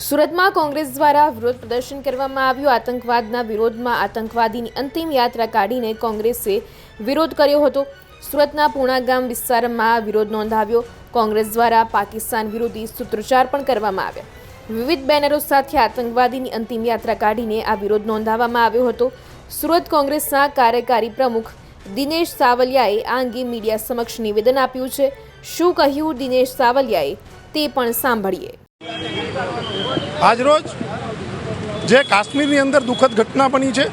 સુરતમાં કોંગ્રેસ દ્વારા વિરોધ પ્રદર્શન કરવામાં આવ્યું। આતંકવાદના વિરોધમાં આતંકવાદીની અંતિમ યાત્રા કાઢીને કોંગ્રેસે વિરોધ કર્યો હતો। સુરતના પૂણા ગામ વિસ્તારમાં વિરોધ નોંધાવ્યો। કોંગ્રેસ દ્વારા પાકિસ્તાન વિરોધી સૂત્રોચ્ચાર પણ કરવામાં આવ્યા। વિવિધ બેનરો સાથે આતંકવાદીની અંતિમ યાત્રા કાઢીને આ વિરોધ નોંધાવવામાં આવ્યો હતો। સુરત કોંગ્રેસના કાર્યકારી પ્રમુખ દિનેશ સાવલિયાએ આ અંગે મીડિયા સમક્ષ નિવેદન આપ્યું છે। શું કહ્યું દિનેશ સાવલિયાએ તે પણ સાંભળીએ। આજરોજ જે કાશ્મીરની અંદર દુઃખદ ઘટના બની છે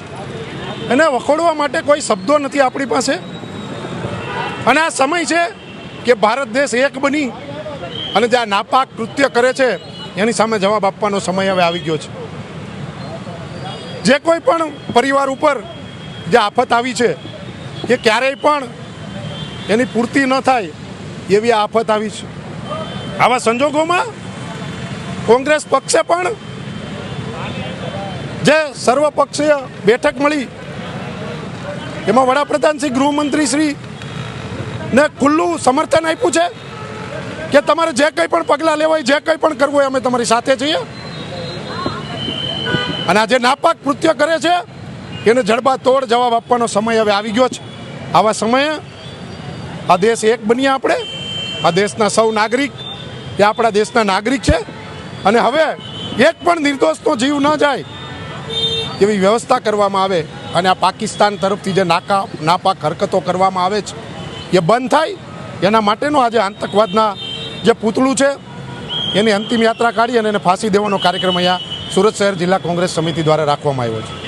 એને વખોડવા માટે કોઈ શબ્દો નથી આપણી પાસે, અને આ સમય છે કે ભારત દેશ એક બની અને જે આ નાપાક કૃત્ય કરે છે એની સામે જવાબ આપવાનો સમય હવે આવી ગયો છે। જે કોઈ પણ પરિવાર ઉપર જે આફત આવી છે એ ક્યારેય પણ એની પૂર્તિ ન થાય એવી આફત આવી છે। આવા સંજોગોમાં કોંગ્રેસ પક્ષે પણ જે સર્વપક્ષીય બેઠક મળી એમાં વડાપ્રધાન શ્રી ગૃહમંત્રી શ્રી ને ખુલ્લું સમર્થન આપ્યું છે કે તમારે જે કંઈ પણ પગલાં લેવાય, જે કંઈ પણ કરવું હોય અમે તમારી સાથે છીએ, અને આ જે નાપાક કૃત્ય કરે છે એને જડબાતોડ જવાબ આપવાનો સમય હવે આવી ગયો છે। આવા સમયે આ દેશ એક બનીએ, આપણે આ દેશના સૌ નાગરિક એ આપણા દેશના નાગરિક છે, અને હવે એક પણ નિર્દોષનો જીવ ન જાય એવી વ્યવસ્થા કરવામાં આવે, અને આ પાકિસ્તાન તરફથી જે નાપાક હરકતો કરવામાં આવે છે એ બંધ થાય એના માટેનો આજે આતંકવાદના જે પૂતળું છે એની અંતિમ યાત્રા કાઢી અને એને ફાંસી દેવાનો કાર્યક્રમ અહીંયા સુરત શહેર જિલ્લા કોંગ્રેસ સમિતિ દ્વારા રાખવામાં આવ્યો છે।